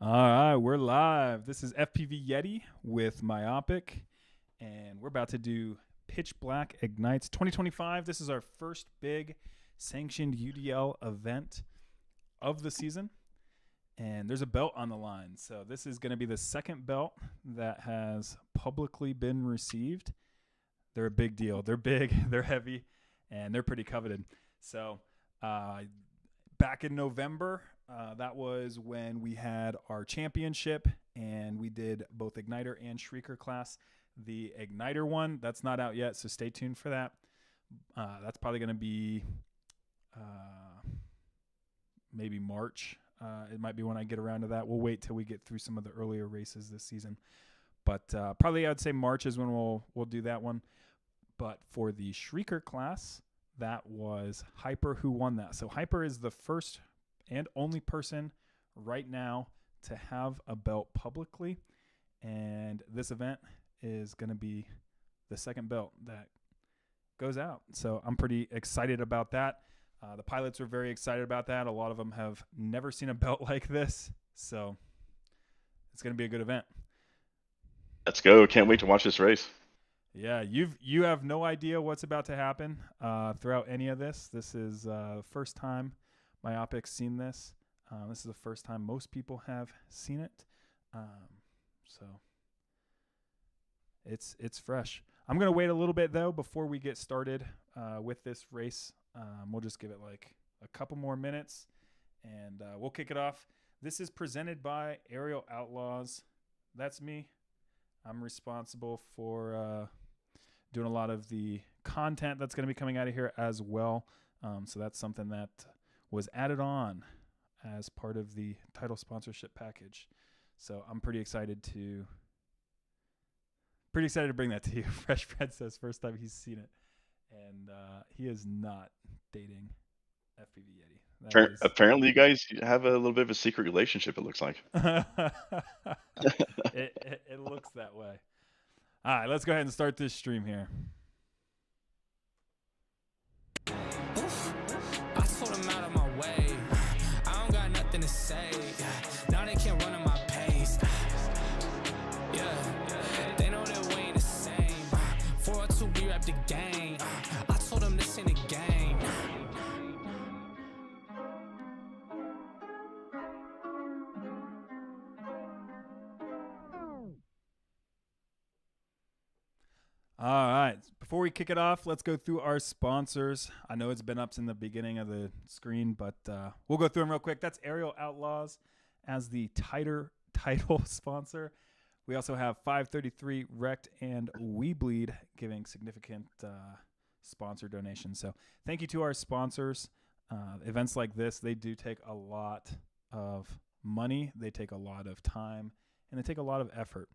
All right, we're live. This is FPV Yeti with Myopic, and we're about to do Pitch Black Ignites 2025. This is our first big sanctioned UDL event of the season, and there's a belt on the line. So this is going to be the second belt that has publicly been received. They're a big deal. They're big, they're heavy, and they're pretty coveted. So back in November, that was when we had our championship, and we did both Igniter and Shrieker class. The Igniter one, that's not out yet, so stay tuned for that. That's probably going to be maybe March. It might be when I get around to that. We'll wait till we get through some of the earlier races this season. But probably I'd say March is when we'll do that one. But for the Shrieker class, that was Hyper who won that. So Hyper is the first and only person right now to have a belt publicly. And this event is going to be the second belt that goes out. So I'm pretty excited about that. The pilots are very excited about that. A lot of them have never seen a belt like this. So it's going to be a good event. Let's go. Can't wait to watch this race. Yeah, you have no idea what's about to happen throughout any of this. This is the first time Myopic's seen this. This is the first time most people have seen it. So it's fresh. I'm going to wait a little bit, though, before we get started with this race. We'll just give it like a couple more minutes, and we'll kick it off. This is presented by Aerial Outlaws. That's me. I'm responsible for doing a lot of the content that's going to be coming out of here as well. So that's something that was added on as part of the title sponsorship package. So I'm pretty excited to bring that to you. Fresh Fred says first time he's seen it. And he is not dating FPV Yeti. Apparently, you guys have a little bit of a secret relationship, it looks like. It looks that way. All right, let's go ahead and start this stream here. I told them out of my way. I don't got nothing to say. Now they can't run at my pace. Yeah, they know that we ain't the same. 402, we rap the game. I told them this ain't a game. All right. Before we kick it off, let's go through our sponsors. I know it's been up in the beginning of the screen, but we'll go through them real quick. That's Aerial Outlaws as the title sponsor. We also have 533 Wrecked and We Bleed giving significant sponsor donations. So thank you to our sponsors. Events like this, they do take a lot of money. They take a lot of time, and they take a lot of effort.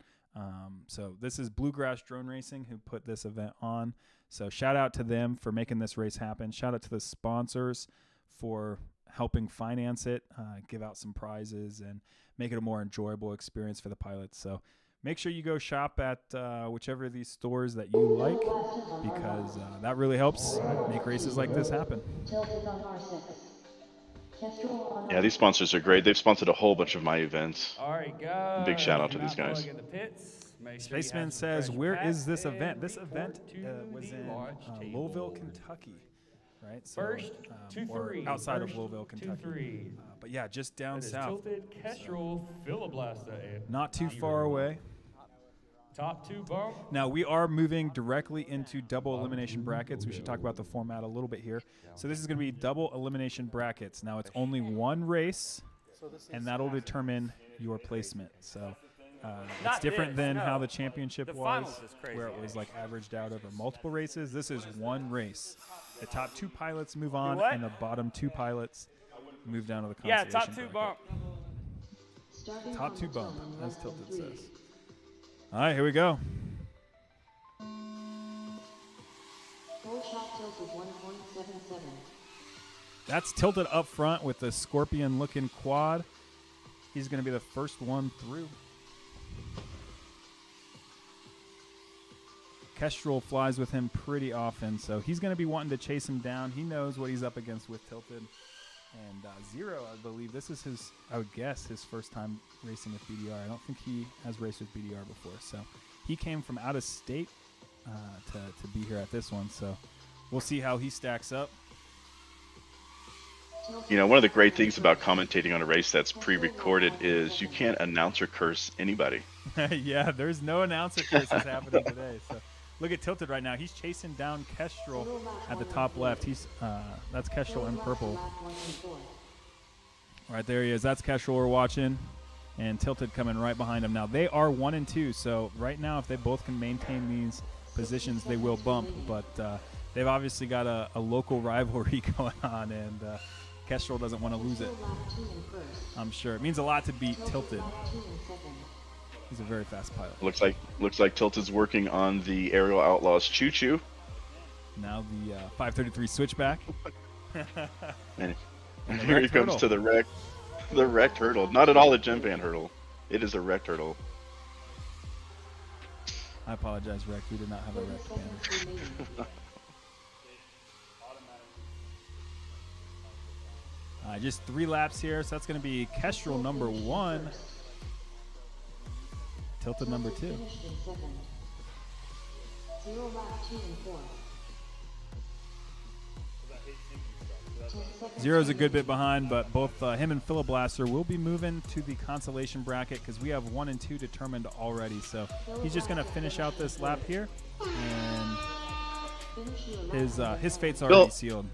So this is Bluegrass Drone Racing who put this event on. So shout out to them for making this race happen. Shout out to the sponsors for helping finance it, give out some prizes, and make it a more enjoyable experience for the pilots. So make sure you go shop at whichever of these stores that you like, because that really helps make races like this happen. Yeah, these sponsors are great. They've sponsored a whole bunch of my events. All right, guys. Big shout out to these guys. Spaceman says, where is this event? This event was in Louisville, Kentucky, right? So, First, or outside of Louisville, Kentucky. But yeah, just down south. Tilted Kestrel Philoblaster. Not too far away. Top two bump. Now, we are moving directly into double elimination brackets. We should talk about the format a little bit here. So this is going to be double elimination brackets. Now, it's only one race, and that'll determine your placement. So it's different than how the championship was, where it was like averaged out over multiple races. This is one race. The top two pilots move on, and the bottom two pilots move down to the consolation top two bracket. bump. Top two bump, as Tilted says. All right, here we go. That's Tilted up front with the scorpion-looking quad. He's going to be the first one through. Kestrel flies with him pretty often, so he's going to be wanting to chase him down. He knows what he's up against with Tilted. And Zero, I believe this is his, I would guess, his first time racing with BDR. I don't think he has raced with BDR before. So he came from out of state to be here at this one. So we'll see how he stacks up. You know, one of the great things about commentating on a race that's pre-recorded is you can't announcer curse anybody. Yeah, there's no announcer curses happening today. So look at Tilted right now. He's chasing down Kestrel at the top left. He's that's Kestrel in purple. Right there he is. That's Kestrel we're watching. And Tilted coming right behind him. Now they are 1 and 2. So right now, if they both can maintain these positions, they will bump. But they've obviously got a local rivalry going on, and Kestrel doesn't want to lose it. I'm sure it means a lot to beat Tilted. He's a very fast pilot. Looks like Tilted's working on the Aerial Outlaws Choo Choo. Now the 533 switchback. And here he comes to the wrecked hurdle. Not at all a gem band hurdle. It is a wrecked hurdle. I apologize, Wreck. We did not have a wrecked band. Just 3 laps here, so that's going to be Kestrel number 1. Tilted number 2. Zero's a good bit behind, but both him and Philiblaster will be moving to the consolation bracket because we have 1 and 2 determined already. So he's just going to finish out this lap here, and his fate's already sealed.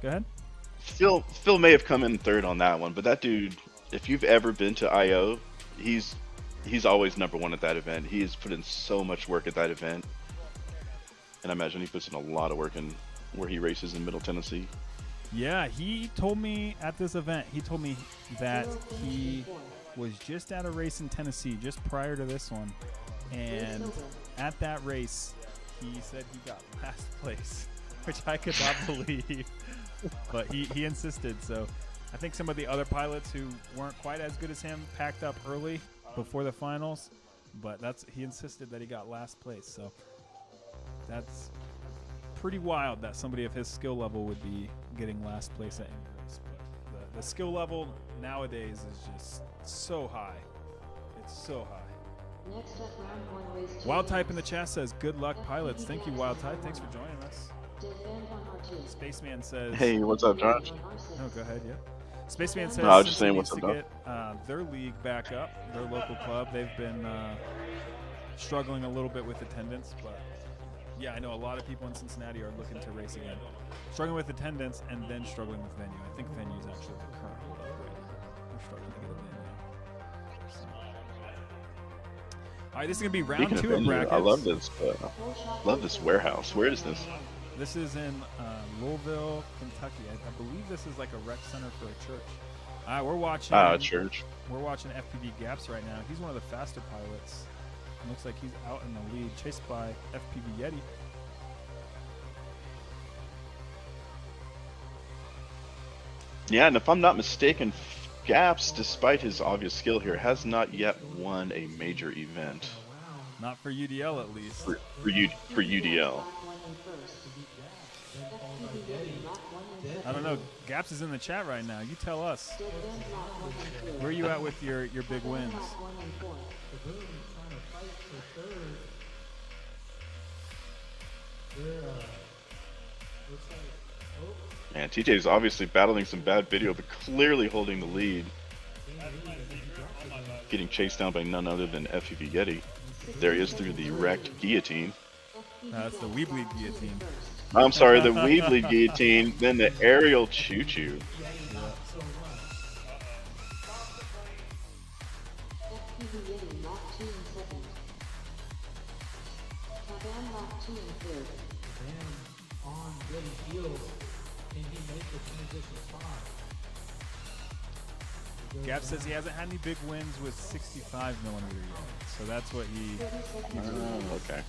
Go ahead. Phil may have come in third on that one, but that dude, if you've ever been to IO, he's always number 1 at that event. He has put in so much work at that event, and I imagine he puts in a lot of work in where he races in Middle Tennessee. Yeah, he told me at this event, he told me that he was just at a race in Tennessee just prior to this one, and at that race, he said he got last place, which I could not believe. But he insisted, so I think some of the other pilots who weren't quite as good as him packed up early before the finals, but he insisted that he got last place, so that's pretty wild that somebody of his skill level would be getting last place at any race. But the skill level nowadays is just so high. It's so high. Next up, round 1 race. Wild Type in the chat says, "Good luck, pilots." Thank you, Wild Type. Thanks for joining us. Spaceman says, "Hey, what's up, Josh?" Oh, go ahead. Yeah. Spaceman says, No, I was just saying, needs what's to up, get their league back up, their local club. They've been struggling a little bit with attendance, but yeah, I know a lot of people in Cincinnati are looking to race again. Struggling with attendance and then struggling with venue. I think venue is actually the current hold up right now. They're struggling to get a venue. So. All right, this is going to be round 2 of brackets. I love this warehouse. Where is this? This is in Louisville, Kentucky. I believe this is like a rec center for a church. All right, we're watching. Church. We're watching FPV Gaps right now. He's one of the faster pilots. It looks like he's out in the lead, chased by FPV Yeti. Yeah, and if I'm not mistaken, Gaps, despite his obvious skill here, has not yet won a major event. Not for UDL, at least. For UDL. I don't know. Gaps is in the chat right now. You tell us. Where are you at with your big wins? Man, TJ is obviously battling some bad video, but clearly holding the lead. Getting chased down by none other than FPV Yeti. There he is through the wrecked guillotine. That's the Weebly guillotine. I'm sorry, the Weebly guillotine, then the aerial choo-choo. Gap says he hasn't had any big wins with 65 millimeter yet, so that's what he okay.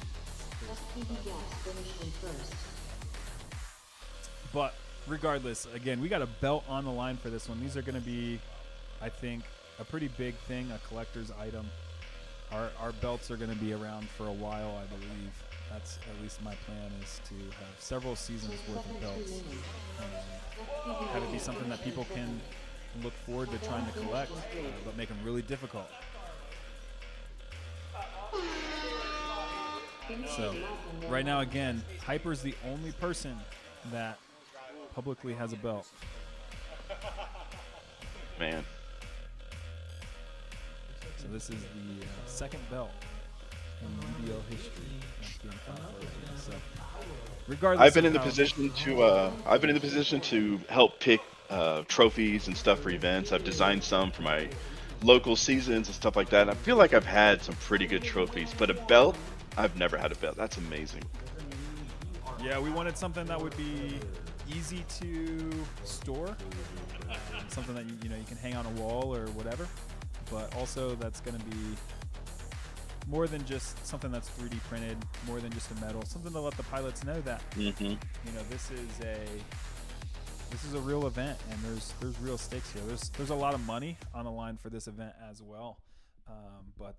But regardless, again, we got a belt on the line for this one. These are going to be, I think, a pretty big thing, a collector's item. our belts are going to be around for a while, I believe. That's at least my plan, is to have several seasons worth of belts and have it be something that people can look forward to trying to collect, but make them really difficult. So right now, again, Hyper's the only person that publicly has a belt. Man. So this is the second belt in BDR history. So regardless, I've been in the position to help pick trophies and stuff for events. I've designed some for my local seasons and stuff like that. I feel like I've had some pretty good trophies, but a belt, I've never had a belt. That's amazing. Yeah, we wanted something that would be easy to store, something that you can hang on a wall or whatever, but also that's going to be more than just something that's 3D printed, more than just a metal, something to let the pilots know that this is a real event, and there's real stakes here. There's a lot of money on the line for this event as well, but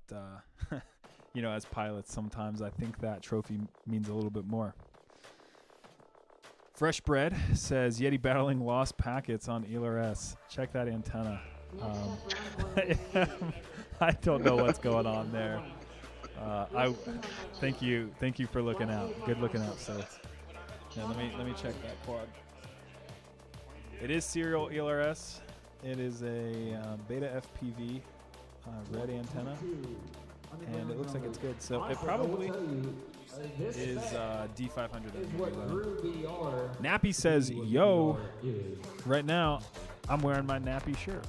as pilots, sometimes I think that trophy means a little bit more. Fresh Bread says Yeti battling lost packets on ELRS. Check that antenna. I don't know what's going on there. Thank you for looking out. Good looking out, sir. Yeah, let me check that quad. It is serial ELRS. It is a Beta FPV red antenna, and it looks like it's good. So it probably is D500. Nappy says, "Yo, right now I'm wearing my Nappy shirt.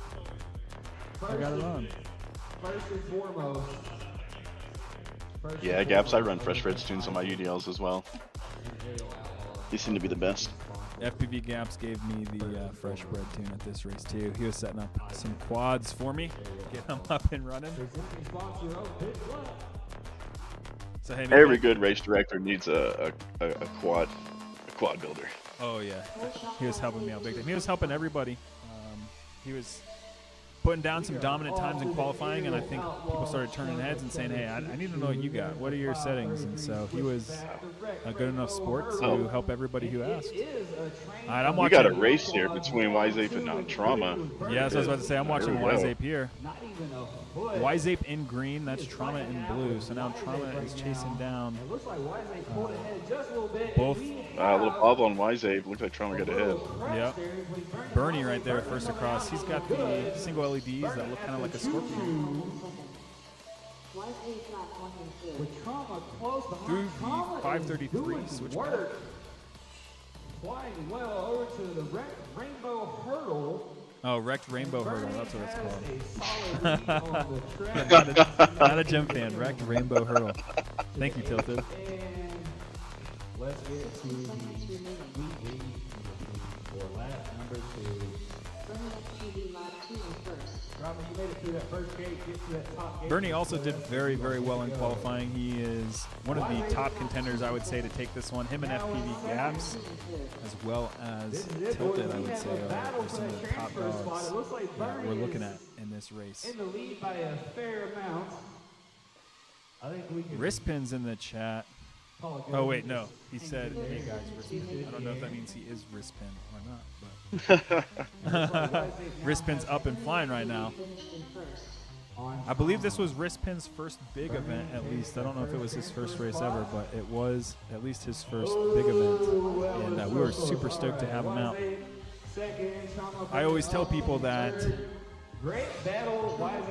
I got it on." First and foremost. Yeah, Gaps, I run Fresh Bread tunes on my UDLs as well. They seem to be the best. FPV Gaps gave me the Fresh Bread tune at this race too. He was setting up some quads for me, get them up and running. So hey, every good race director needs a quad builder. Oh yeah, he was helping me out big time. He was helping everybody. He was putting down some dominant times in qualifying, and I think people started turning heads and saying, "Hey, I need to know what you got. What are your settings?" And so he was a good enough sport to help everybody who asked. All right, I'm watching. We got a race here between Wiseape and Trauma. Yeah, so I was about to say, I'm watching Wiseape here. Wiseape in green, that's Trauma in blue. So now Trauma is chasing down both. A little bob on Wiseape. Looks like Trauma got ahead. Yep. Bernie right there first across. He's got the single LEDs that look kind of like a scorpion. Through the 533 switchback. Flying well over to the Rainbow Hurdle. Oh, Wrecked Rainbow Hurdle. That's what it's called. Not a jump fan. Wrecked Rainbow Hurdle. Thank you, Tilted. And let's get to the for lap number 2. You made it through that first gate, get to that top gate. Bernie also did very, very well in qualifying. He is one of the top contenders, I would say, to take this one. Him and FPV Gaps, as well as Tilted, I would say, are some of the top dogs that we're looking at in this race. In the lead by a fair amount. I think we can. Wristpin's in the chat. Oh, wait, no. He said, "Hey, guys, Wristpin." I don't know if that means he is Wristpin or not, but Wristpin's up and flying right now. I believe this was Wristpin's first big event, at least. I don't know if it was his first race ever, but it was at least his first big event, and we were super stoked to have him out. I always tell people that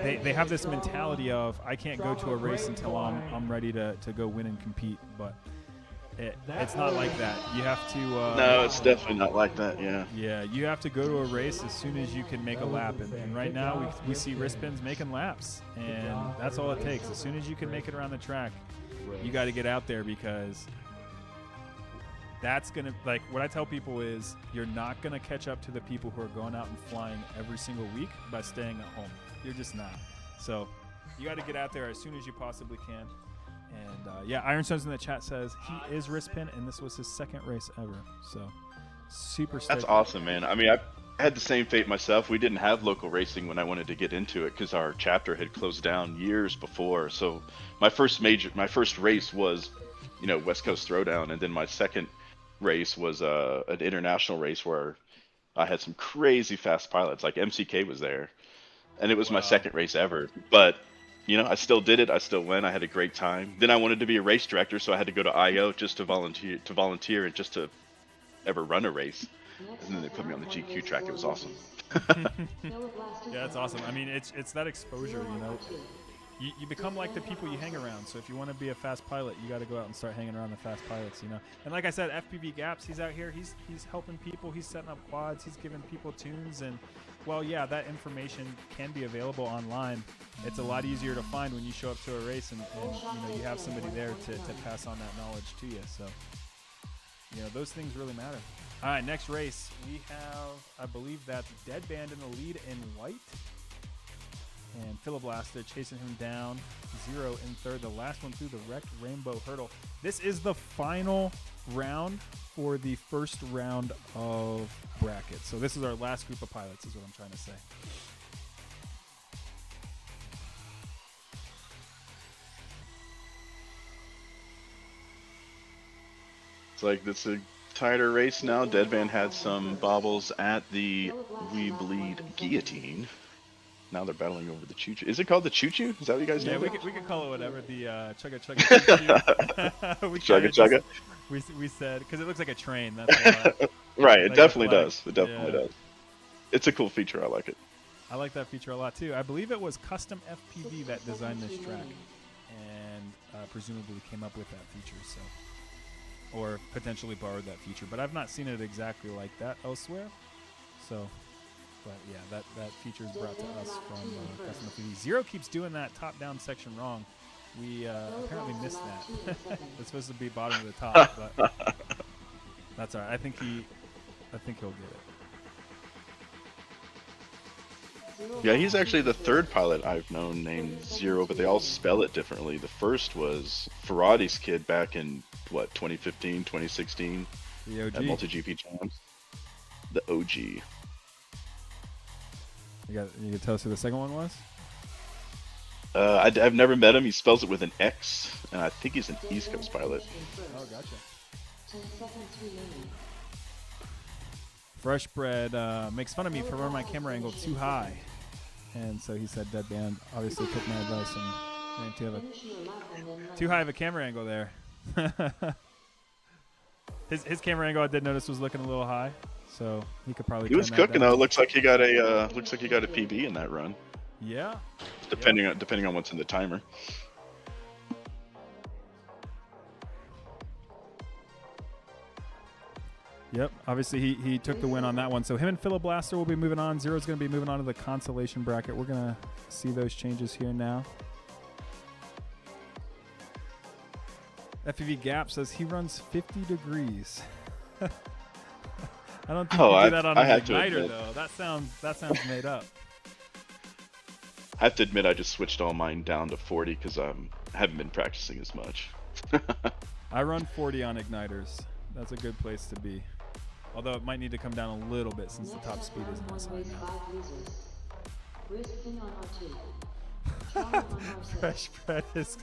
they have this mentality of, I can't go to a race until I'm ready to go win and compete, but it's not like that. You have to no, it's definitely not like that. Yeah, you have to go to a race as soon as you can make a lap, and right now we see Wristpins making laps, and that's all it takes. As soon as you can make it around the track, you got to get out there, because that's going to, like, what I tell people is, you're not going to catch up to the people who are going out and flying every single week by staying at home. You're just not. So you got to get out there as soon as you possibly can. And yeah, Ironstone's in the chat says he is Wristpin, and this was his second race ever. So super stoked. That's awesome, man. I mean, I had the same fate myself. We didn't have local racing when I wanted to get into it because our chapter had closed down years before. So my first race was, West Coast Throwdown, and then my second race was an international race where I had some crazy fast pilots. Like MCK was there, and it was my Wow. second race ever. But I still did it. I still went. I had a great time. Then I wanted to be a race director, so I had to go to IO just to volunteer and just to ever run a race. And then they put me on the GQ track. It was awesome. Yeah, that's awesome. I mean, it's that exposure, You become like the people you hang around. So if you want to be a fast pilot, you got to go out and start hanging around the fast pilots, And like I said, FPV Gaps, he's out here. He's helping people. He's setting up quads. He's giving people tunes. And, well, yeah, that information can be available online. It's a lot easier to find when you show up to a race and you have somebody there to pass on that knowledge to you. So, those things really matter. All right, next race. We have, I believe that's Deadband in the lead in white. And Philoblaster chasing him down. 0 in third. The last one through the wrecked rainbow hurdle. This is the final round for the first round of brackets. So this is our last group of pilots is what I'm trying to say. It's like this is a tighter race now. Deadband had some bobbles at the We Bleed Guillotine. Now they're battling over the choo-choo. Is it called the choo-choo? Is that what you guys know? Yeah, we could call it whatever. The chugga chugga. Chugga chugga. We said because it looks like a train. That's why. Right, it like definitely does. It definitely does. It's a cool feature. I like it. I like that feature a lot too. I believe it was Custom FPV that designed this track, and presumably came up with that feature. So, or potentially borrowed that feature, but I've not seen it exactly like that elsewhere. So. But yeah, that feature is brought to us from Custom FPV. 0 keeps doing that top-down section wrong. We apparently missed that. It's supposed to be bottom of the top, but that's all right. I think he'll get it. Yeah, he's actually the third pilot I've known named 0, but they all spell it differently. The first was Ferrati's kid back in 2015, 2016 The OG. at MultiGP Champs. The OG. You can tell us who the second one was? I've never met him. He spells it with an X, and I think he's an East Coast pilot. Oh, gotcha. Fresh Bread makes fun of me for running my camera angle too high. And so he said Deadband obviously took my advice and ran too high of a camera angle there. His camera angle I did notice was looking a little high. So he could probably. He was cooking though. Looks like he got a PB in that run. Yeah. Depending on what's in the timer. Yep. Obviously he took the win on that one. So him and Philoblaster will be moving on. 0's going to be moving on to the consolation bracket. We're going to see those changes here now. FPV Gap says he runs 50 degrees. I don't think you do that on an igniter though. That sounds made up. I have to admit, I just switched all mine down to 40 because I haven't been practicing as much. I run 40 on igniters. That's a good place to be. Although it might need to come down a little bit since the top speed isn't as high now. Fresh Bread is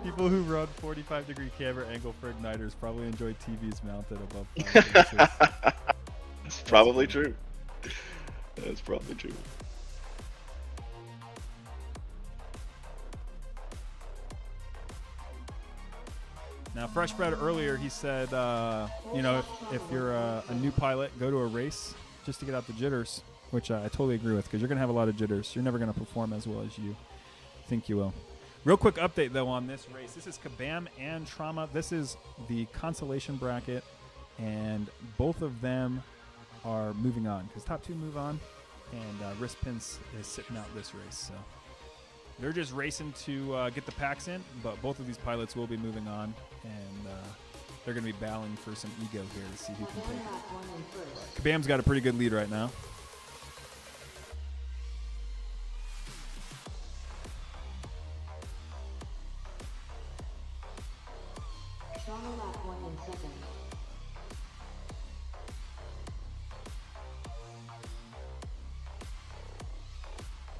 people who run 45-degree camera angle for igniters probably enjoy TVs mounted above. That's probably true. That's probably true. Now, Fresh Bread earlier, he said, if you're a new pilot, go to a race just to get out the jitters, which I totally agree with because you're going to have a lot of jitters. You're never going to perform as well as you think you will. Real quick update, though, on this race. This is Kabam and Trauma. This is the consolation bracket, and both of them are moving on because top 2 move on, and Wristpins is sitting out this race. So they're just racing to get the packs in, but both of these pilots will be moving on, and they're going to be battling for some ego here to see who can take it. Kabam's got a pretty good lead right now.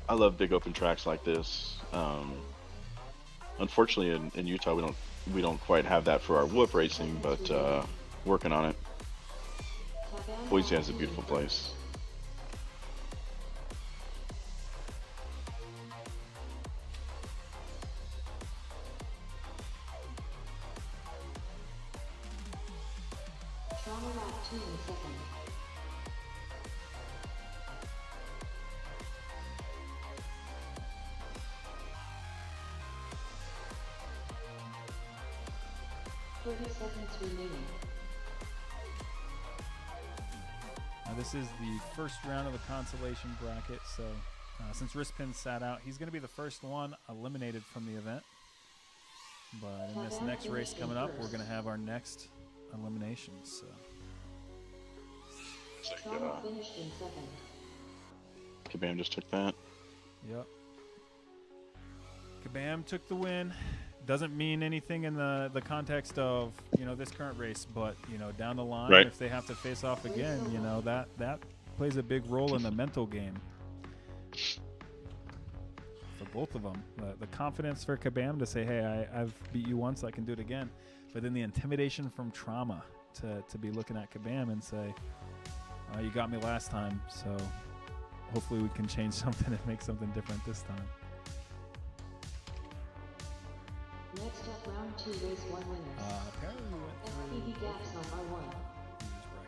I love big open tracks like this. Unfortunately, in Utah, we don't quite have that for our whoop racing, but working on it. Boise has a beautiful place. Trauma lap 2 in second. Seconds remaining. Now this is the first round of the consolation bracket, so since Rispin sat out, he's going to be the first one eliminated from the event. But in this next race coming up, we're going to have our next elimination. So. Trauma finished in second. Kabam just took that. Yep. Kabam took the win. Doesn't mean anything in the context of, you know, this current race, but, you know, down the line, right. If they have to face off again, you know, that plays a big role in the mental game for both of them. The confidence for Kabam to say, hey, I've beat you once, I can do it again. But then the intimidation from Trauma to be looking at Kabam and say, you got me last time, so hopefully we can change something and make something different this time. Next up, round 2, race 1 winners. Apparently we went FPV Gaps on R1.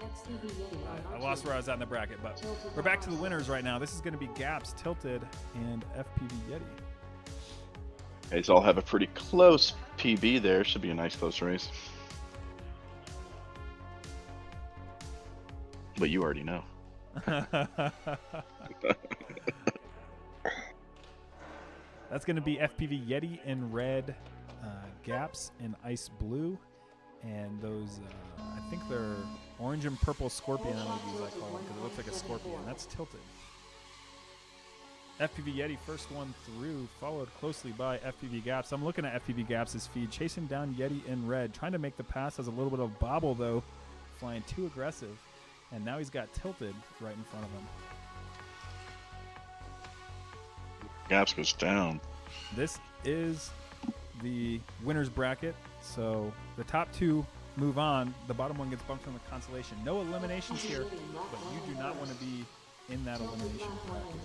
FPV Yeti on I R2. lost where I was at in the bracket, but we're back to the winners right now. This is going to be Gaps, Tilted, and FPV Yeti. Guys all have a pretty close PB there. Should be a nice close race. But you already know. That's going to be FPV Yeti in red, Gaps in ice blue, and those, I think they're orange and purple scorpion LEDs, I call them, because it looks like a scorpion. That's Tilted. FPV Yeti first one through, followed closely by FPV Gaps. I'm looking at FPV Gaps' feed, chasing down Yeti in red, trying to make the pass, has a little bit of bobble though, flying too aggressive, and now he's got Tilted right in front of him. Gaps goes down. This is the winner's bracket, so the top two move on. The bottom one gets bumped from the consolation. No eliminations here, but you do not want to be in that elimination bracket.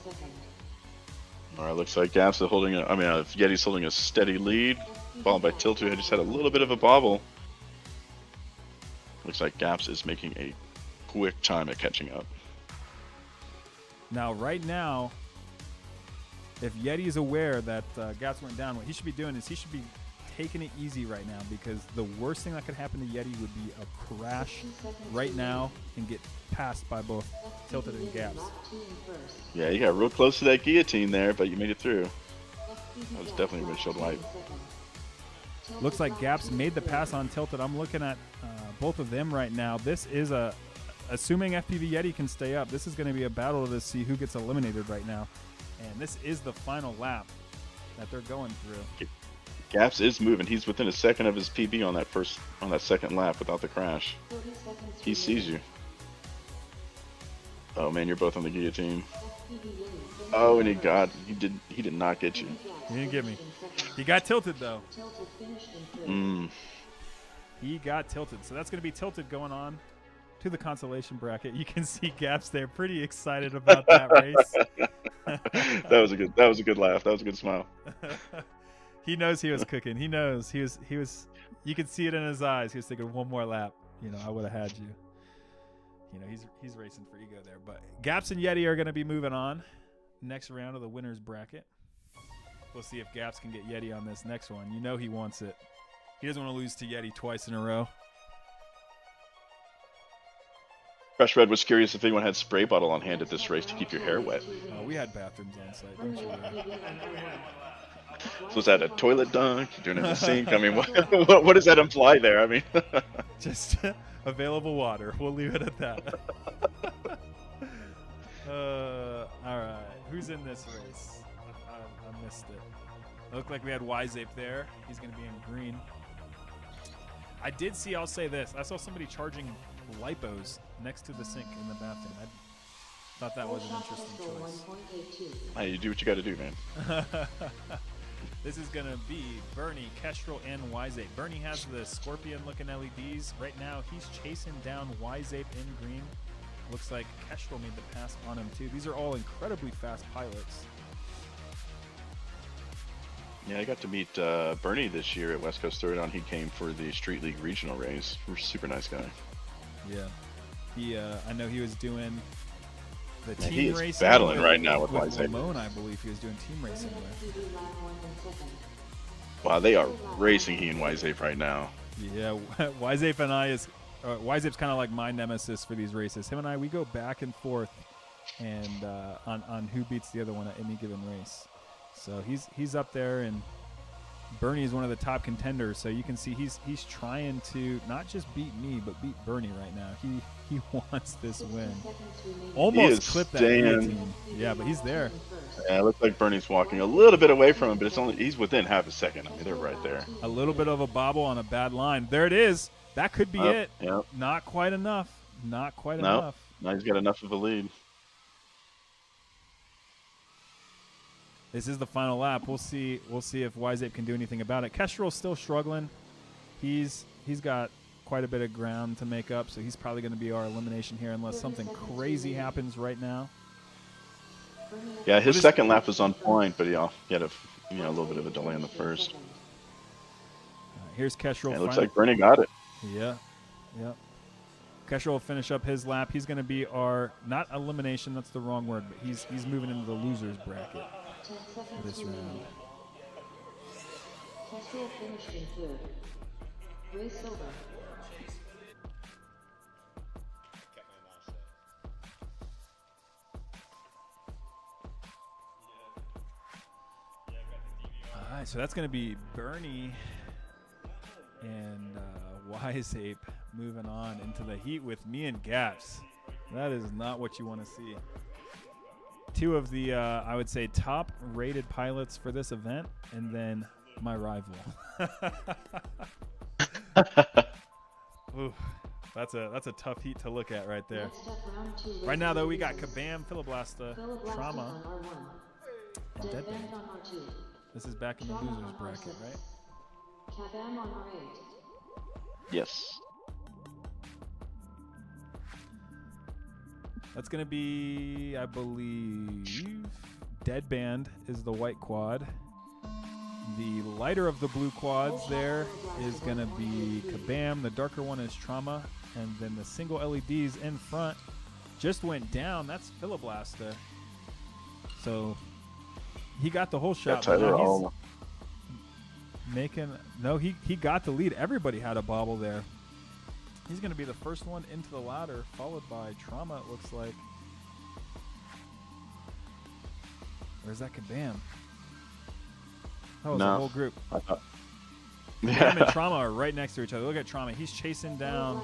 All right, looks like Gaps is holding Yeti's holding a steady lead, followed by Tiltu, who just had a little bit of a bobble. Looks like Gaps is making a quick time at catching up. Now, right now, if Yeti is aware that Gaps went down, what he should be doing is he should be taking it easy right now, because the worst thing that could happen to Yeti would be a crash right now and get passed by both Tilted and Gaps. Yeah, you got real close to that guillotine there, but you made it through. That was definitely a windshield wipe. Looks like Gaps made the pass on Tilted. I'm looking at both of them right now. This is assuming FPV Yeti can stay up, this is going to be a battle to see who gets eliminated right now. And this is the final lap that they're going through. Gaps is moving. He's within a second of his PB on that second lap without the crash. He sees you. Oh man, you're both on the guillotine. Oh, and he did not get you. He didn't get me. He got Tilted though. He got Tilted. So that's going to be Tilted going on to the consolation bracket. You can see Gaps there, pretty excited about that race. That was a good laugh. That was a good smile. He knows he was cooking. He knows he was. You could see it in his eyes. He was thinking, one more lap, I would have had you. He's racing for ego there. But Gaps and Yeti are going to be moving on next round of the winners bracket. We'll see if Gaps can get Yeti on this next one. He wants it. He doesn't want to lose to Yeti twice in a row. Fresh Red was curious if anyone had spray bottle on hand at this race to keep your hair wet. We had bathrooms on site, don't you? So is that a toilet dunk? You're doing it in the sink? I mean, what does that imply there? I mean, just available water. We'll leave it at that. All right. Who's in this race? I missed it. It looked like we had Yzape there. He's going to be in green. I did see, I'll say this, I saw somebody charging lipos next to the sink in the bathroom. Thought that was an interesting Pedestal choice. 1.82. Hey, you do what you got to do, man. This is going to be Bernie, Kestrel, and Wiseape. Bernie has the scorpion-looking LEDs. Right now, he's chasing down Wiseape in green. Looks like Kestrel made the pass on him, too. These are all incredibly fast pilots. Yeah, I got to meet Bernie this year at West Coast Throwdown. He came for the Street League regional race. Super nice guy. Yeah. I know he was doing the Yeah, team he is racing. battling right now with Wiseape. Ramon, I believe he was doing team racing with. Wow, they are racing he and Wiseape right now. Yeah, Wiseape and I is Wiseape's kind of like my nemesis for these races. Him and I, we go back and forth, and on who beats the other one at any given race. So he's up there, and Bernie is one of the top contenders. So you can see he's trying to not just beat me, but beat Bernie right now. He wants this win. Almost clipped that guillotine. Yeah, but he's there. Yeah, it looks like Bernie's walking a little bit away from him, but he's within half a second. I mean, they're right there. A little bit of a bobble on a bad line. There it is. That could be it. Yep. Not quite enough. Not quite enough. Now he's got enough of a lead. This is the final lap. We'll see if Wiseape can do anything about it. Kestrel's still struggling. He's got quite a bit of ground to make up, so he's probably going to be our elimination here unless something crazy happens right now. Yeah, his second lap was on point, but he had a little bit of a delay in the first. Here's Kestrel. Yeah, it looks like Bernie got it. Yeah. Kestrel will finish up his lap. He's going to be our, not elimination, that's the wrong word, but he's moving into the losers bracket this round. Kestrel finished in third. Race over. All right, so that's going to be Bernie and Wiseape moving on into the heat with me and Gaps. That is not what you want to see. Two of the, I would say, top-rated pilots for this event, and then my rival. Ooh, that's a tough heat to look at right there. Right now, though, we got Kabam, Philoblasta, Trauma, and Deadband. This is back in the losers bracket, right? Kabam on R8. Yes. That's going to be, I believe, Deadband is the white quad. The lighter of the blue quads there is going to be Kabam. The darker one is Trauma. And then the single LEDs in front just went down. That's Philoblasta. So he got the whole shot. Tyler, he got the lead. Everybody had a bobble there. He's going to be the first one into the ladder, followed by Trauma, it looks like. Where's that Kabam? Oh, it's a whole group. Kabam and Trauma are right next to each other. Look at Trauma. He's chasing down.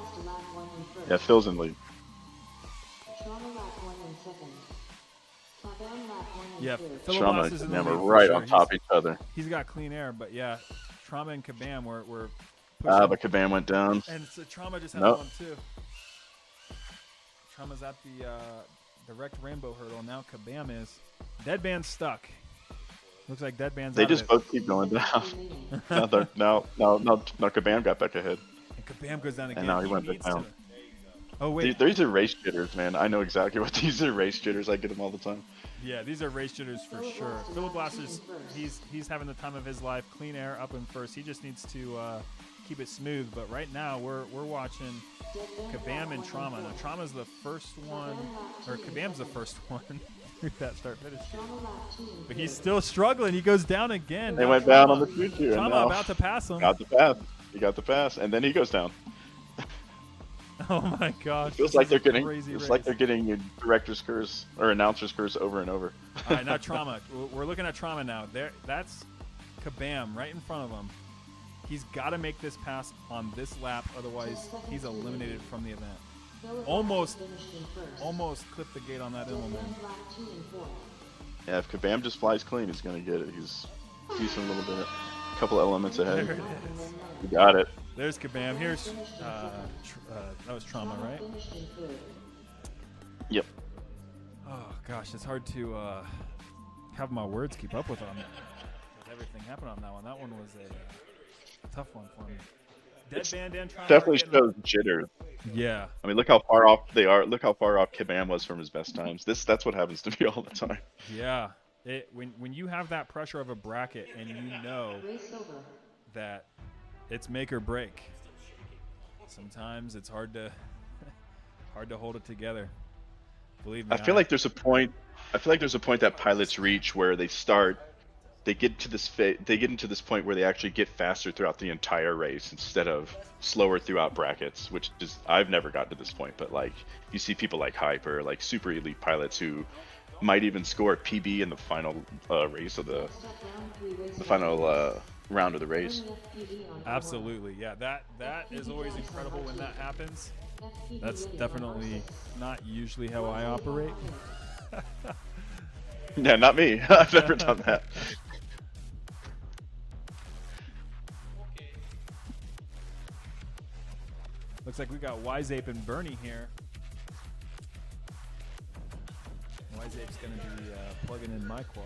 Yeah, Phil's in lead. Yeah, Trauma is and in the Kabam are lead right for on sure. top of each other. He's got clean air, but yeah, Trauma and Kabam were pushing. But Kabam went down. And so Trauma just had one too. Trauma's at the direct rainbow hurdle. Now Kabam is. Deadband's stuck. Looks like Deadband's They out just of it. both keep going down. now Kabam got back ahead. And Kabam goes down again. And now he went needs down. to- Oh, wait. These are race jitters, man. I know exactly what these are race jitters. I get them all the time. Yeah, these are race jitters for sure. Philoblaster's, he's having the time of his life. Clean air up in first. He just needs to keep it smooth. But right now we're watching Kabam and Trauma. Now Trauma's the first one, or Kabam's the first one through that start-finish. But he's still struggling. He goes down again. They Now went Trauma- down on the choo-choo. Trauma and now about to pass him. Got the pass. He got the pass, and then he goes down. Oh my gosh! Feels this like is they're a getting. crazy It's race. like they're getting your director's curse or announcer's curse over and over. All right, now Trauma. We're looking at Trauma now. That's Kabam right in front of him. He's got to make this pass on this lap, otherwise he's eliminated from the event. Almost clipped the gate on that implement. Yeah, if Kabam just flies clean, he's gonna get it. He's decent a little bit, a couple elements ahead. There it is. He got it. There's Kabam. Here's that was Trauma, right? Yep. Oh gosh, it's hard to have my words keep up with everything happened on that one. That one was a tough one for me. Dead Band and Trauma Definitely getting- shows jitter. Yeah. I mean, look how far off they are. Look how far off Kabam was from his best times. That's what happens to me all the time. Yeah. When you have that pressure of a bracket and you know Race over. that it's make or break, sometimes it's hard to hold it together. Believe me. I feel like there's a point. I feel like there's a point that pilots reach where they get to this point where they actually get faster throughout the entire race instead of slower throughout brackets, which is I've never gotten to this point. But like you see people like Hyper, like super elite pilots who might even score a PB in the final race of the final round of the race. Absolutely. Yeah, that is always incredible when that happens. That's definitely not usually how I operate. Yeah, not me. I've never done that. Looks like we got Wiseape and Bernie here. Wiseape's going to be plugging in my quad.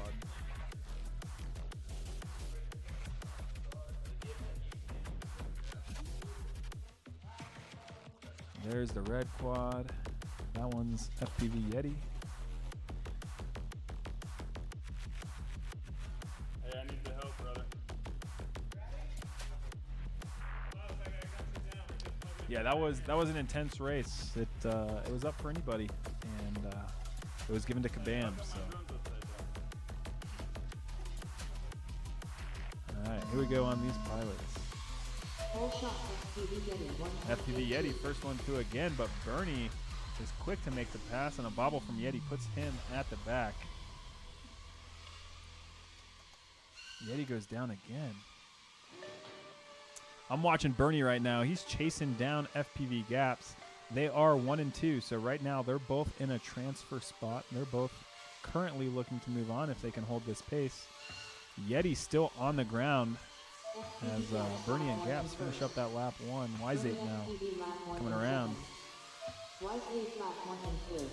There's the red quad. That one's FPV Yeti. Hey, I need the help, brother. Yeah, that was an intense race. It was up for anybody, and it was given to Kabam. So, all right, here we go on these pilots. Full shot FPV Yeti. FPV Yeti, first one through again, but Bernie is quick to make the pass, and a bobble from Yeti puts him at the back. Yeti goes down again. I'm watching Bernie right now. He's chasing down FPV Gaps. They are 1 and 2, so right now they're both in a transfer spot. They're both currently looking to move on if they can hold this pace. Yeti's still on the ground as Bernie and Gaps finish up that lap 1. Wiseape now coming around. Wiseape lap 1 and 2.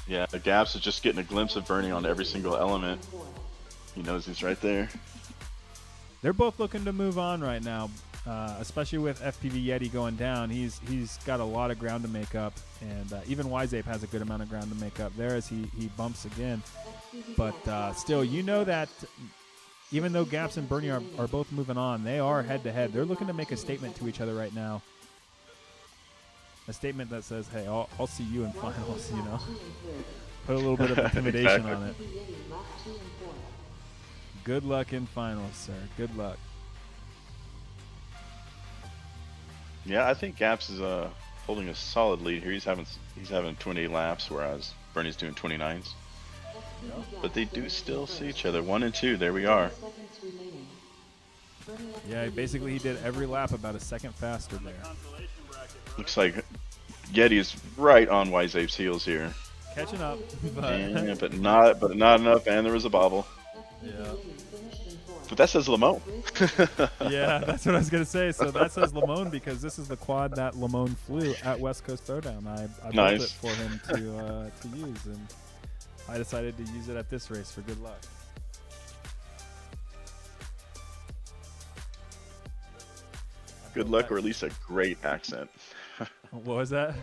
Yeah, the Gaps is just getting a glimpse of Bernie on every single element. He knows he's right there. They're both looking to move on right now, especially with FPV Yeti going down. He's got a lot of ground to make up, and even Wiseape has a good amount of ground to make up there as he bumps again. But still, you know that even though Gaps and Bernie are both moving on, they are head-to-head. They're looking to make a statement to each other right now. A statement that says, hey, I'll see you in finals, you know. Put a little bit of intimidation Exactly. on it. Good luck in finals, sir. Good luck. Yeah, I think Gaps is holding a solid lead here. He's having 28 laps, whereas Bernie's doing 29s. But they do still see each other. 1 and 2. There we are. Yeah, basically he did every lap about a second faster there. Looks like Yeti is right on Wiseape's heels here. Catching up, Yeah, but not enough, and there was a bobble. yeah. But that says Lamone. Yeah, that's what I was gonna say. So that says Lamone because this is the quad that Lamone flew at West Coast Throwdown. I built Nice. it for him to use, and I decided to use it at this race for good luck. Good luck, or at least a great accent. What was that?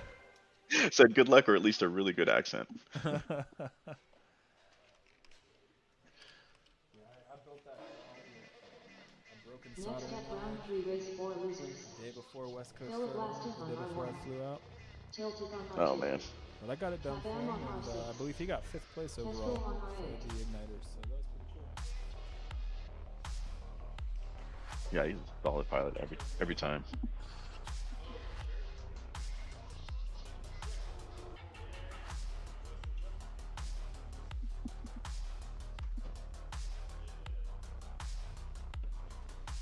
Said good luck, or at least a really good accent. Next up, round 3, race 4 losers. Day before West Coast Tail Throwdown, blasted the on day before I R1. flew out. Tilted on Oh R2. man. But I got it done for him, on and R6. I believe he got 5th place Tesco overall on for R8. the Igniters, so that was pretty cool. Yeah, he's a solid pilot every time.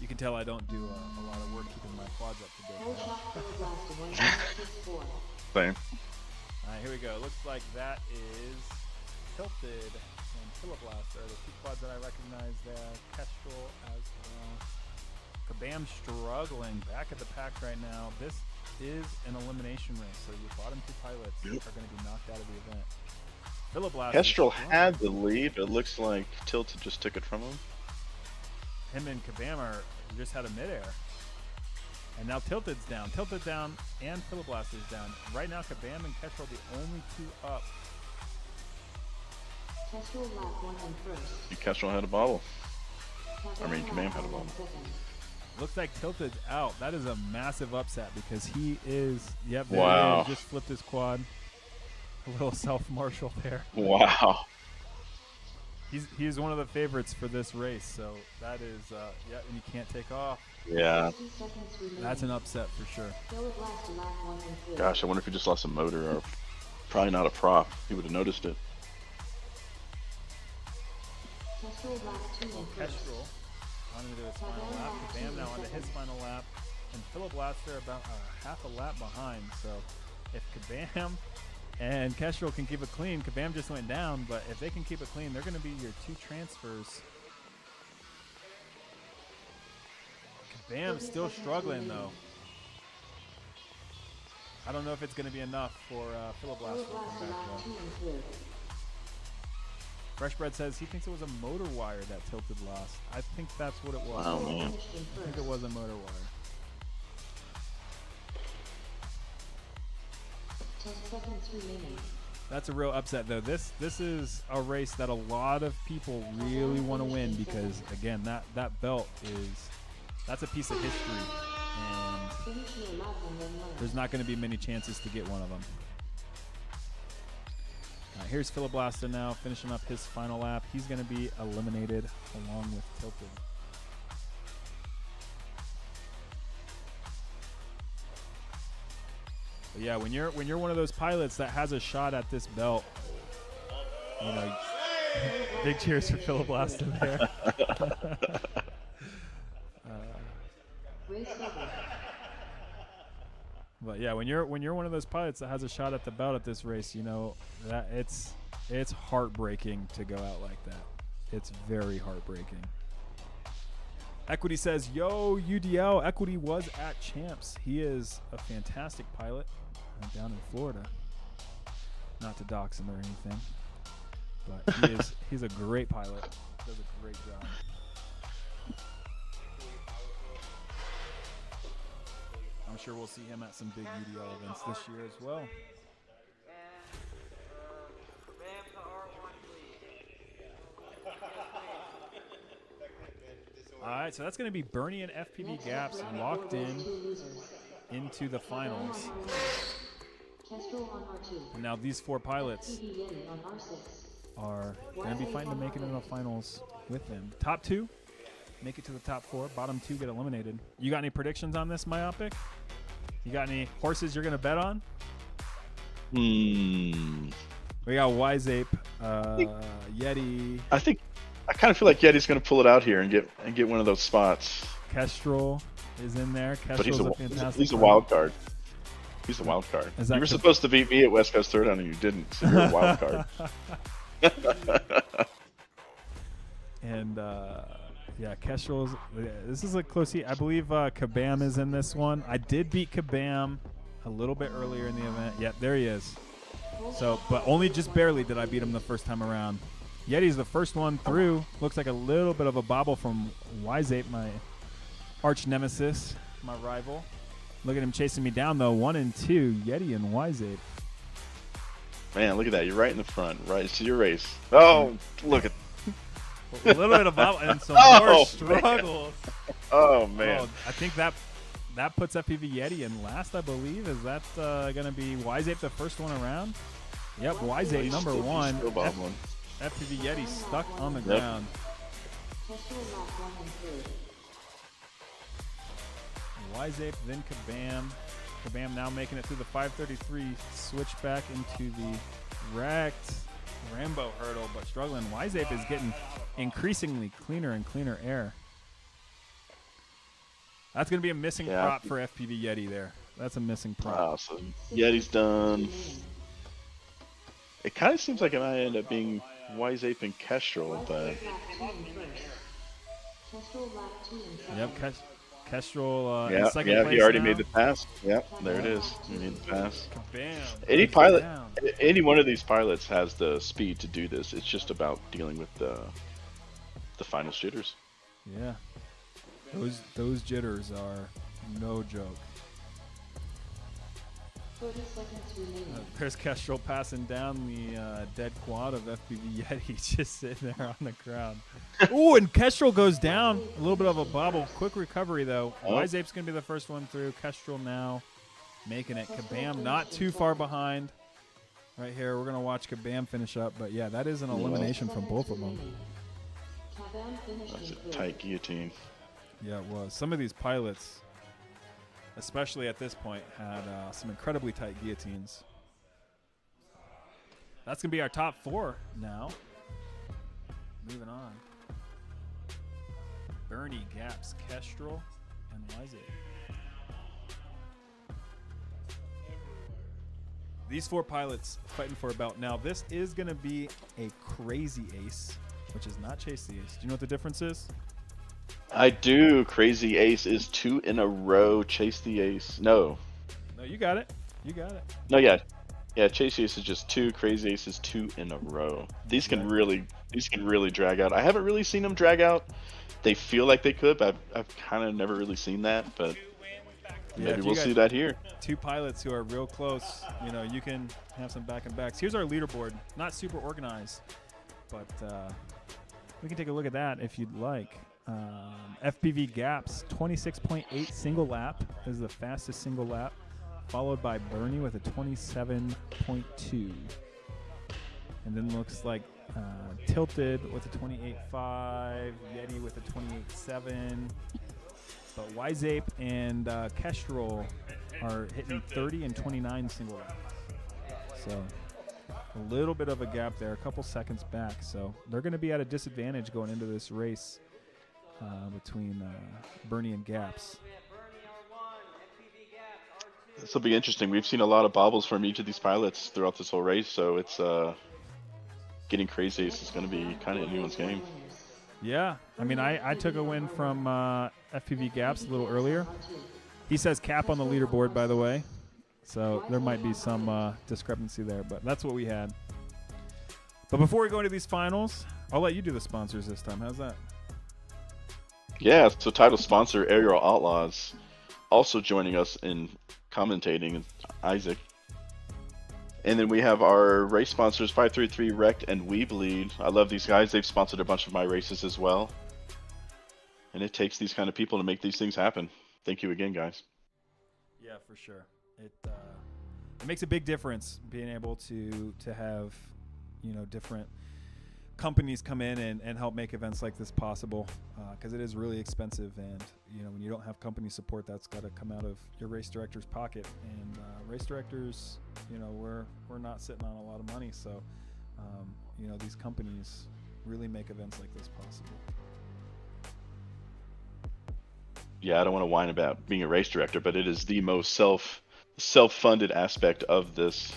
You can tell I don't do a lot of work keeping my quads up to date. Full shot tail blasted 1.64. Same. All right, here we go. Looks like that is Tilted and Kiloblaster, the two quads that I recognize there. Kestrel as well. Kabam struggling back at the pack right now. This is an elimination race, so your bottom two pilots are going to be knocked out of the event. Philiblaster. Kestrel had the lead, but it looks like Tilted just took it from him. Him and Kabam just had a midair. And now Tilted's down. Tilted down and Philiblaster's down. Right now, Kabam and Kestrel the only two up. Kestrel lap 1 in first. Kestrel had a bottle. I mean, Kabam had a bottle. Looks like Tilted's out. That is a massive upset because he is. Yep, there Wow. he is. Just flipped his quad. A little self-marshal there. Wow. He's one of the favorites for this race, so that is yeah, and you can't take off. Yeah. 50 seconds remaining. That's an upset for sure. Philiblaster lap 1 in third. Gosh, I wonder if he just lost a motor or probably not a prop. He would have noticed it. Kestrel lap 2 in first. Kestrel on to his final lap. Kabam now onto his final lap, and Philiblaster about half a lap behind. So if Kabam and Kestrel can keep it clean, Kabam just went down, but if they can keep it clean, they're going to be your two transfers. Kabam still struggling though. I don't know if it's going to be enough for Philiblaster to come Philiblaster back lap though. 2 in third. Fresh Bread says he thinks it was a motor wire that Tilted lost. I think that's what it was. Wow, man. Finished in I think first. it was a motor wire. 10 seconds remaining. That's a real upset though. This is a race that a lot of people really want to win because again that belt that's a piece of history and Finish your lap and then learn. there's not going to be many chances to get one of them. Here's Philiblaster now finishing up his final lap. He's going to be eliminated along with Tilted. But yeah, when you're one of those pilots that has a shot at this belt, you know, big cheers for Philiblaster there. Race over. But yeah, when you're one of those pilots that has a shot at the belt at this race, you know that it's heartbreaking to go out like that. It's very heartbreaking. Equity says, "Yo, UDL, Equity was at Champs. He is a fantastic pilot down in Florida. Not to dox him or anything, but he's a great pilot. Does a great job." I'm sure we'll see him at some big UDL events this year as well. All right, so that's going to be Bernie and FPV Next Gaps up, locked race in 2 losers. into the finals. Kestrel on R2. And now these four pilots TV Yeti on R6. are going to be fighting to make it into the finals with them. Top two make it to the top four. Bottom two get eliminated. You got any predictions on this, Myopic? You got any horses you're going to bet on? Hmm. We got Wiseape, Yeti, I kind of feel like Yeti's going to pull it out here and get one of those spots. Kestrel is in there. But he's Kestrel's a, a fantastic he's a pilot. wild card. He's a wild card. Is that You were Ke- supposed to beat me at West Coast Third, and you didn't. So you're a wild card. And yeah, Kestrel's. This is a close heat. I believe Kabam is in this one. I did beat Kabam a little bit earlier in the event. Yep, there he is. So, but only just barely did I beat him the first time around. Yeti's the first one through. Looks like a little bit of a bobble from Wiseape, my arch nemesis, my rival. Look at him chasing me down though. 1 and 2, Yeti and Wiseape. Man, look at that. You're right in the front. Right. It's your race. Oh, look at. A little bit of bobble and some Oh, more man. struggles. Oh, man. Oh, I think that puts FPV Yeti in last, I believe. Is that going to be Wiseape the first one around? Yep, Wiseape number one. Still bottom one. FPV Yeti stuck on the Yep. ground. Kestrel lap 1 in third. Wiseape, then Kabam. Kabam now making it through the 533, switch back into the wrecked Rambo hurdle, but struggling. Wiseape is getting increasingly cleaner and cleaner air. That's going to be a missing Yeah. prop for FPV Yeti there. That's a missing prop. Wow, so Yeti's done. It kind of seems like it might end up being Wiseape and Kestrel, but Lap 2 in first. Kestrel lap 2 in second. Yep, Kestrel in Yeah, second yeah, place he already now. made the pass. Yep, there it is. He made the pass. Bam. Any Goes pilot, down. any one of these pilots has the speed to do this. It's just about dealing with the final shooters. Yeah. Those jitters are no joke. 30 seconds remaining. There's Kestrel passing down the dead quad of FPV Yeti, just sitting there on the ground. Ooh, and Kestrel goes down. A little bit of a bobble. Quick recovery, though. Oh. Wiseape's going to be the first one through. Kestrel now making it. Kabam not too far behind. Right here, we're going to watch Kabam finish up. But, yeah, that is an elimination from both of them. Kabam finished That's in a third. tight guillotine. Yeah, it was. Some of these pilots, especially at this point, had some incredibly tight guillotines. That's going to be our top 4 now. Moving on. Bernie, Gaps, Kestrel, and Wiseape. These 4 pilots fighting for a belt. Now, this is going to be a crazy ace, which is not Chase the Ace. Do you know what the difference is? I do. Crazy Ace is 2 in a row. Chase the Ace. No. No, you got it. You got it. No, yeah. Yeah, Chase the Ace is just 2. Crazy Ace is 2 in a row. These can really drag out. I haven't really seen them drag out. They feel like they could, but I've kind of never really seen that. But Yeah, maybe if you we'll got see that here. 2 pilots who are real close, you know, you can have some back and backs. Here's our leaderboard. Not super organized, but we can take a look at that if you'd like. FPV Gaps, 26.8 single lap is the fastest single lap, followed by Bernie with a 27.2. And then looks like Tilted with a 28.5, Yeti with a 28.7. But Wiseape and Kestrel are hitting 30 and 29 single laps. So a little bit of a gap there, a couple seconds back. So they're going to be at a disadvantage going into this race between Bernie and Gaps. This will be interesting. We've seen a lot of bobbles from each of these pilots throughout this whole race, so it's getting Crazy Ace is going to be kind of anyone's game. Yeah, I mean, I took a win from FPV Gaps a little earlier. He says cap on the leaderboard, by the way. So there might be some discrepancy there, but that's what we had. But before we go into these finals, I'll let you do the sponsors this time. How's that? Yeah, so title sponsor Aerial Outlaws, also joining us in commentating, Isaac. And then we have our race sponsors 533 Wrecked and We Bleed. I love these guys. They've sponsored a bunch of my races as well. And it takes these kind of people to make these things happen. Thank you again, guys. Yeah, for sure. It makes a big difference being able to have, you know, different companies come in and help make events like this possible, because it is really expensive, and you know, when you don't have company support, that's got to come out of your race director's pocket, and race directors, you know, we're not sitting on a lot of money, so you know, these companies really make events like this possible. Yeah, I don't want to whine about being a race director, but it is the most self-funded aspect of this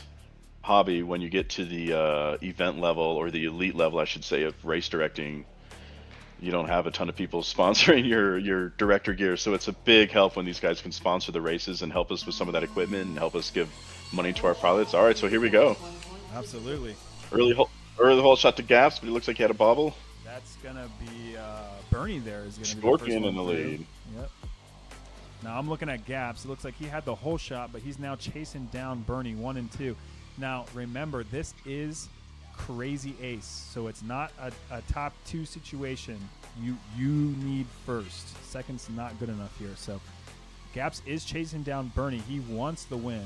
hobby when you get to the event level, or the elite level, I should say, of race directing. You don't have a ton of people sponsoring your director gear, so it's a big help when these guys can sponsor the races and help us with some of that equipment and help us give money to our pilots. All right, so here we go. Absolutely. Early hole shot to Gaps, but it looks like he had a bobble. That's gonna be Bernie. There is gonna Scorpion be in the lead. Yep. Now I'm looking at Gaps. It looks like he had the whole shot, but he's now chasing down Bernie 1 and 2. Now, remember, this is Crazy Ace, so it's not a top 2 situation. You need first. Second's not good enough here. So Gaps is chasing down Bernie. He wants the win.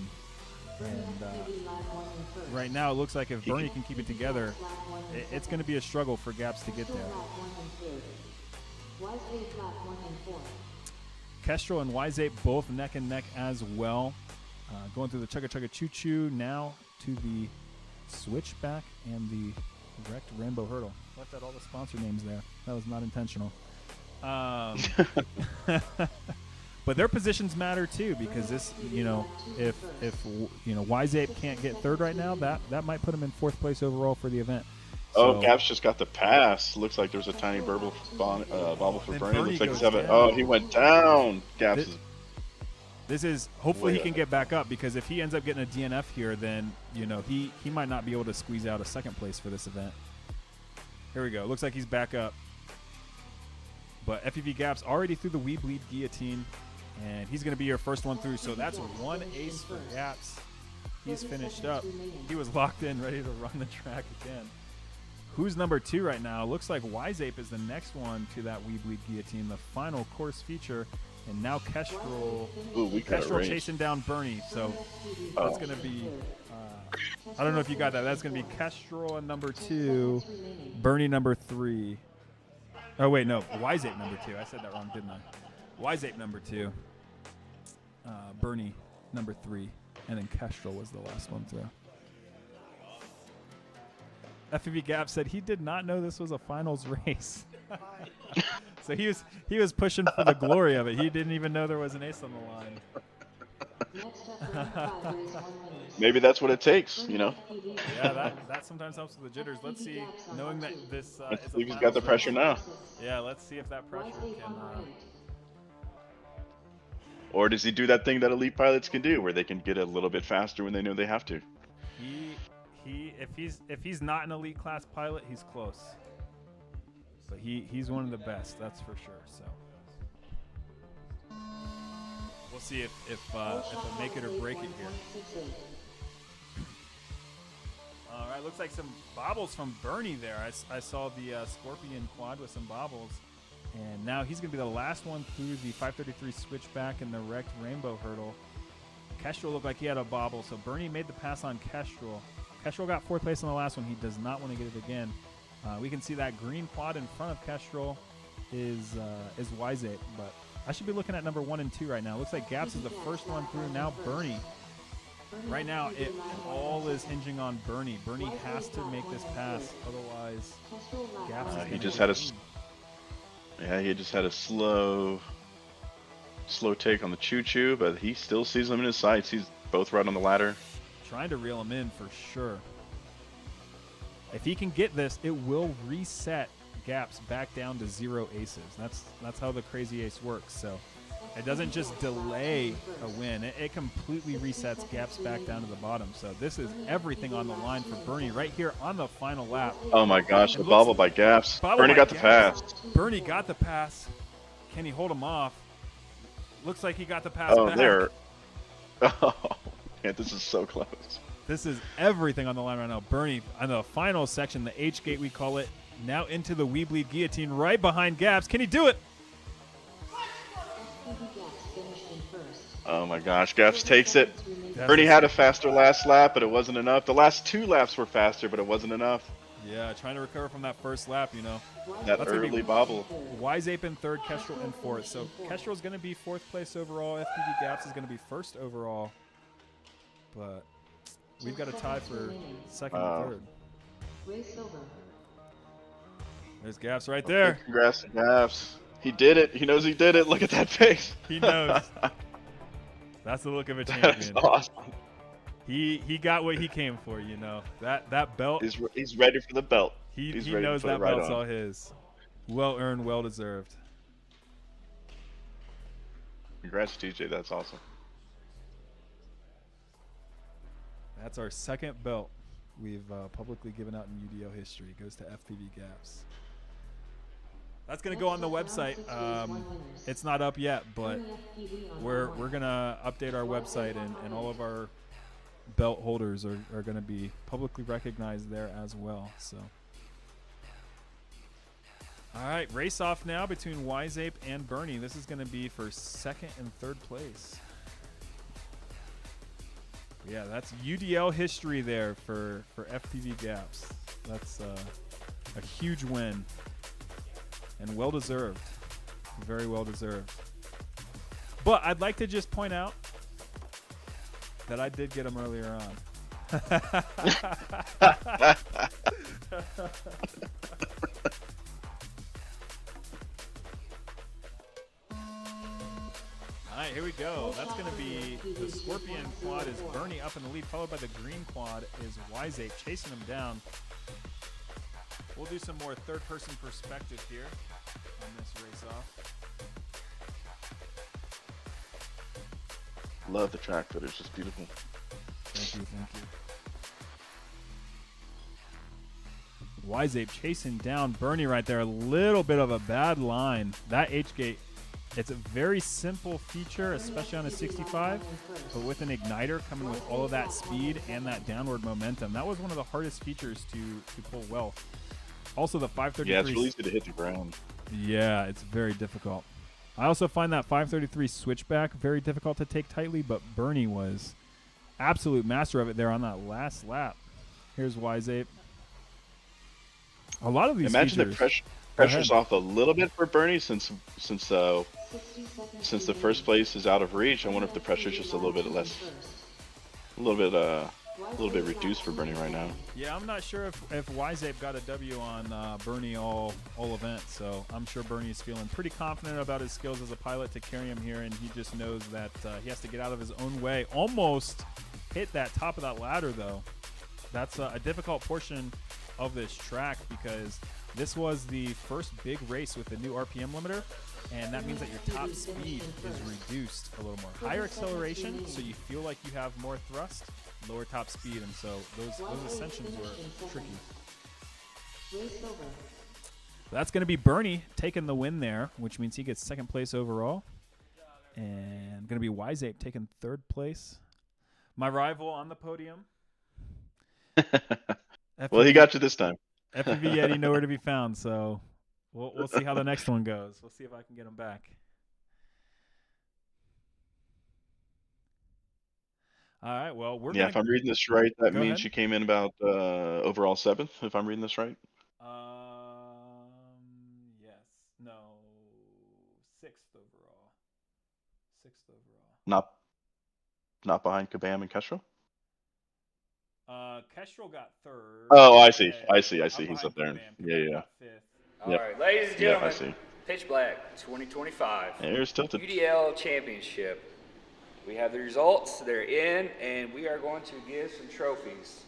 And right now, it looks like if Bernie can keep it together, it's going to be a struggle for Gaps to get there. Kestrel and Wiseape both neck and neck as well. Going through the Chugga Chugga Choo Choo now to the Switchback and the Wrecked Rainbow Hurdle. Left out all the sponsor names there. That was not intentional. But their positions matter too, because this, you know, if you know, Wiseape can't get third right now, that might put him in 4th place overall for the event. Oh, So Gaps just got the pass. Looks like there's a tiny bobble for Then Bernie. Bernie Looks like he's goes having. down. Oh, he went down. Gaps is. this is hopefully Way he can up. get back up, because if he ends up getting a DNF here, then he might not be able to squeeze out a second place for this event. Here we go. Looks like he's back up. But FPV Gaps already through the We Bleed guillotine, and he's going to be your first one through. So that's one ace for Gaps. He's finished up. He was locked in, ready to run the track again. Who's number 2 right now? Looks like Wiseape is the next one to that We Bleed guillotine, the final course feature. And now Kestrel, Ooh, we got a Kestrel race. chasing down Bernie. So that's going to be, I don't know if you got that. That's going to be Kestrel and number 2, Bernie number 3. Oh, wait, no. Wiseape number 2. I said that wrong, didn't I? Wiseape number 2. Bernie number 3. And then Kestrel was the last one through. FPV Gap said he did not know this was a finals race. So he was pushing for the glory of it. He didn't even know there was an ace on the line. Next up, round 5, race 1 winners. Maybe that's what it takes, you know. Yeah, that sometimes helps with the jitters. Let's see, knowing that this Let's is see a if he's got the finals pressure race. now. Yeah, let's see if that pressure Wiseape can. on right. Or does he do that thing that elite pilots can do, where they can get a little bit faster when they know they have to? If he's not an elite class pilot, he's close. But he's one of the best, that's for sure. So we'll see if it'll make it or break it here. All right, looks like some bobbles from Bernie there. I saw the Scorpion quad with some bobbles. And now he's going to be the last one through the 533 switchback and the wrecked rainbow hurdle. Kestrel looked like he had a bobble, so Bernie made the pass on Kestrel. Kestrel got 4th place on the last one. He does not want to get it again. We can see that green quad in front of Kestrel is Wiseape, but I should be looking at number 1 and 2 right now. Looks like Gaps is the first one through. Now Bernie. Right now, it all is hinging on Bernie. Bernie has to make this pass, otherwise Gaps is He gonna just get had a beat. he just had a slow take on the choo-choo, but he still sees them in his sights. He's both right on the ladder. Trying to reel him in for sure. If he can get this, it will reset Gaps back down to 0 aces. That's how the crazy ace works. So it doesn't just delay a win. It completely resets Gaps back down to the bottom. So this is everything on the line for Bernie right here on the final lap. Oh my gosh, the It looks- bobble by Gaps. Bobble Bernie by got the Gaps. pass. Bernie got the pass. Can he hold him off? Looks like he got the pass Oh, back. there. Oh, man, this is so close. This is everything on the line right now. Bernie on the final section, the H gate we call it, now into the We Bleed guillotine right behind Gaps. Can he do it? FPV Gaps finished in first. Oh my gosh, Gaps takes it. That's Bernie a- had a faster last lap, but it wasn't enough. The last 2 laps were faster, but it wasn't enough. Yeah, trying to recover from that first lap, That That's gonna be- early bobble. Wiseape in 3rd, Kestrel in 4th. So Kestrel's going to be 4th place overall. FPV Gaps is going to be 1st overall. But we've got a tie for 2nd Wow. and 3rd. Race over. There's Gaps right there. Congrats to Gaps. He did it. He knows he did it. Look at that face. He knows. That's the look of a That's champion. awesome. He got what he came for, That belt, He's ready for the belt. he he's ready to knows put it that right belt's on. all his. Well earned, well deserved. Congrats, TJ. That's awesome. That's our 2nd belt we've publicly given out in UDO history. It goes to FPV Gaps. That's going to go on the website. It's not up yet, but we're going to update our website, and all of our belt holders are going to be publicly recognized there as well. So, all right, race off now between Wiseape and Bernie. This is going to be for 2nd and 3rd place. Yeah, that's UDL history there for FPV Gaps. That's a huge win and well deserved, very well deserved. But I'd like to just point out that I did get him earlier on. All right, here we go. That's going to be the Scorpion quad is Bernie up in the lead, followed by the green quad is Wiseape chasing him down. We'll do some more third-person perspective here on this race-off. Love the track footage. It's beautiful. Thank you, thank you. Wiseape chasing down Bernie right there. A little bit of a bad line. That H-gate, it's a very simple feature, especially on a 65, but with an igniter coming with all of that speed and that downward momentum, that was one of the hardest features to pull well. Also, the 533. Yeah, it's really easy to hit the ground. Yeah, it's very difficult. I also find that 533 switchback very difficult to take tightly, but Bernie was absolute master of it there on that last lap. Here's Wiseape. A lot of these Imagine features, the pressure's off a little bit for Bernie since the first place is out of reach. I wonder if the pressure's just a little bit less, a little bit reduced for Bernie right now. Yeah, I'm not sure if Wiseape got a W on Bernie all event, so I'm sure Bernie's feeling pretty confident about his skills as a pilot to carry him here, and he just knows that he has to get out of his own way. Almost hit that top of that ladder, though. That's a difficult portion of this track because this was the first big race with the new RPM limiter, and that means that your top speed is reduced a little more. Higher acceleration, so you feel like you have more thrust, lower top speed, and so those ascensions were tricky. That's going to be Bernie taking the win there, which means he gets second place overall, and going to be Wiseape taking third place. My rival on the podium. Well, he got you this time. FPV Yeti nowhere to be found, so we'll see how the next one goes. We'll see if I can get him back. All right, well, if I'm reading this right, that Go means ahead. she came in about overall 7th, if I'm reading this right. Yes. No. 6th overall. 6th overall. Not behind Kabam and Kestrel? Kestrel got 3rd. Oh, I see. Yeah, I see. I'm He's behind up there. Kabam. Yeah, Kabam yeah. got 5th. All Yep. right, ladies and Yep, I gentlemen, see. Pitch Black 2025 There's Tilted. UDL Championship. We have the results. They're in, and we are going to give some trophies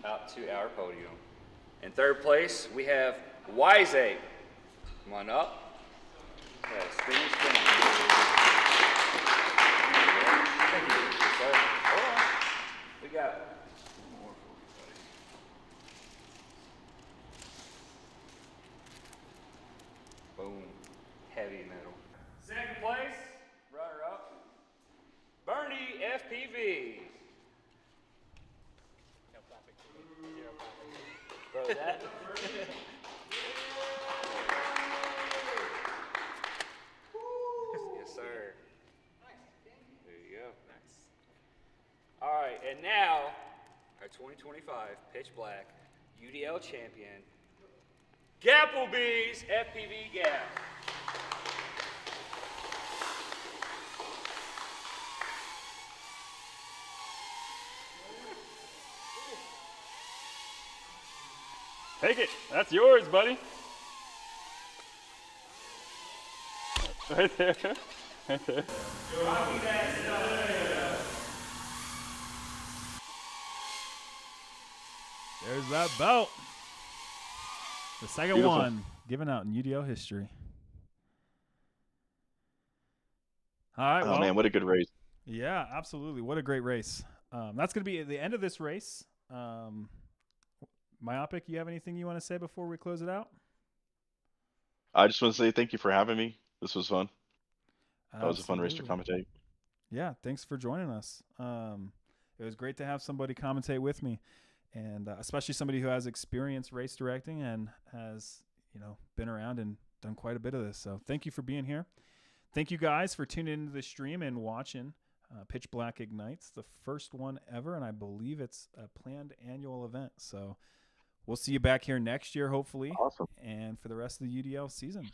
out to our podium. In third place, we have Wiseape. Come on up. Yeah, spin. Thank you, sir. Hold on. We got more for you, buddy. Boom. Heavy metal. Second place, runner up, Bernie FPV. Bro, that. Yes, sir. There you go. Nice. All right, and now our 2025 Pitch Black UDL champion, Gapplebee's FPV Gap. Take it. That's yours, buddy. Right there. Right there. There's that belt. The second Beautiful. one given out in UDL history. All right. Oh, well, man, what a good race. Yeah, absolutely. What a great race. That's going to be the end of this race. Myopic, you have anything you want to say before we close it out? I just want to say thank you for having me. This was fun. That was a fun race to Absolutely. commentate. Yeah, thanks for joining us. It was great to have somebody commentate with me, and especially somebody who has experience race directing and has, been around and done quite a bit of this. So thank you for being here. Thank you guys for tuning into the stream and watching Pitch Black Ignites, the first one ever, and I believe it's a planned annual event. So we'll see you back here next year, hopefully, Awesome. and for the rest of the UDL season.